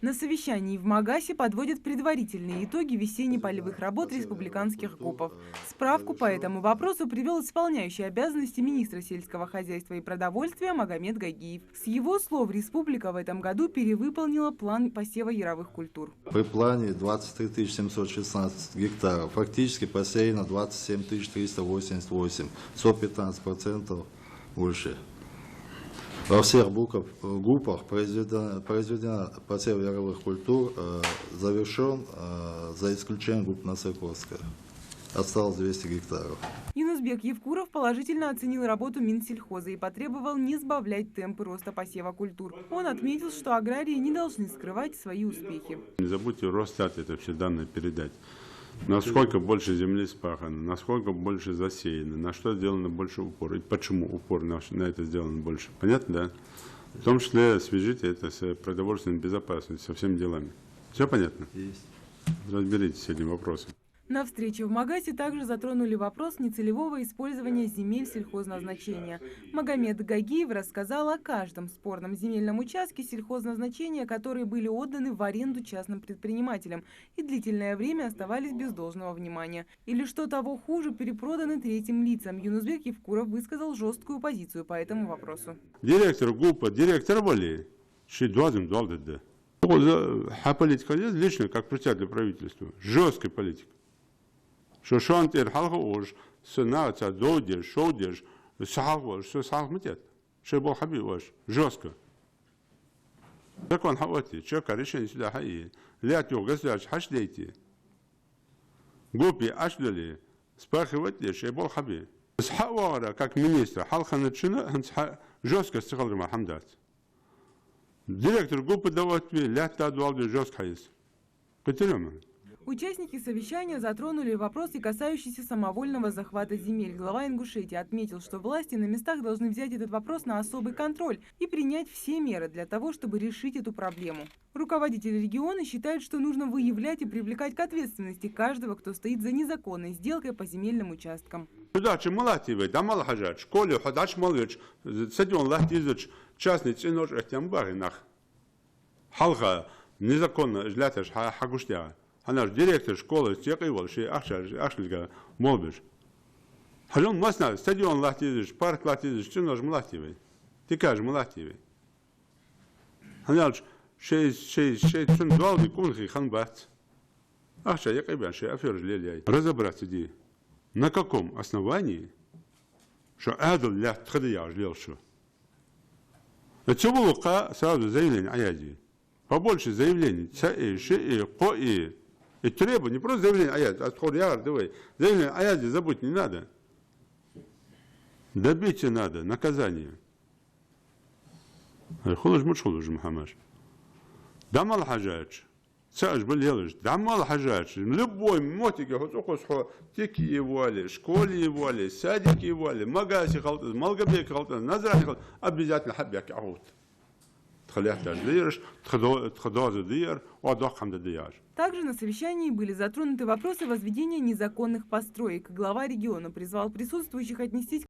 На совещании в Магасе подводят предварительные итоги весенне-полевых работ республиканских ГУПов. Справку по этому вопросу привел исполняющий обязанности министра сельского хозяйства и продовольствия Магомед Гагиев. С его слов, республика в этом году перевыполнила план посева яровых культур. При плане 23 716 гектаров, фактически посеяно 27 388, 115% больше. Во всех ГУПах произведен посев яровых культур, завершен, за исключением ГУП Насыповская. Осталось 200 гектаров. Юнусбек Евкуров положительно оценил работу Минсельхоза и потребовал не сбавлять темпы роста посева культур. Он отметил, что аграрии не должны скрывать свои успехи. Не забудьте Росстат это все данные передать. Насколько больше земли спахано, насколько больше засеяно, на что сделано больше упор и почему упор на это сделано больше. Понятно, да? В том числе свяжите это с продовольственной безопасностью, со всеми делами. Все понятно? Есть. Разберитесь с этим вопросом. На встрече в Магасе также затронули вопрос нецелевого использования земель сельхозназначения. Магомед Гагиев рассказал о каждом спорном земельном участке сельхозназначения, которые были отданы в аренду частным предпринимателям и длительное время оставались без должного внимания. Или, что того хуже, перепроданы третьим лицам. Юнусбек Евкуров высказал жесткую позицию по этому вопросу. Директор ГУПа, директор Вали, политика лично, как председатель правительства, жесткая политика. Что шантер халха уж сенатца додер шодер сахва что сахматет что был хаби уж жестко. Так он хавати чека решение сюда хаи лятю государств хашлейте гупи ашдали спахивать что был хаби схавара как министр халха начина жестко стихал Махамдат. Директор группы давать лята дуалды жестко хаис. Потеряно. Участники совещания затронули вопросы, касающиеся самовольного захвата земель. Глава Ингушетии отметил, что власти на местах должны взять этот вопрос на особый контроль и принять все меры для того, чтобы решить эту проблему. Руководители региона считают, что нужно выявлять и привлекать к ответственности каждого, кто стоит за незаконной сделкой по земельным участкам. Она же директор школы, стекивал, что Ашельга молбиш. Хажон масна, стадион латизиш, парк латизиш, что наш млативый. Ты кажешь млативый. Она же шесть цундвалды кунхи ханбат. Ахша, я кайбан, что афер жлеляй. Разобраться ди. На каком основании, что адл ля тхадия жлел что? Это было сразу заявление Аяди. Побольше заявлений. Цаи, шии, кои. И требует не просто заявление Аяди, а сходяр, давай. Заявление Аяди забудь не надо. Добиться надо, наказание. Хулаж мучхулаж Мухаммаш. Дамал хаджач. Цааш был Дамал хаджач. Любой мотики, хоть тики его ли, школе его ли, садики его ли, магаси халтаз, малгабек халтаз, назрати халтаз, обязательно хабяк аут. Также на совещании были затронуты вопросы возведения незаконных построек. Глава региона призвал присутствующих отнестись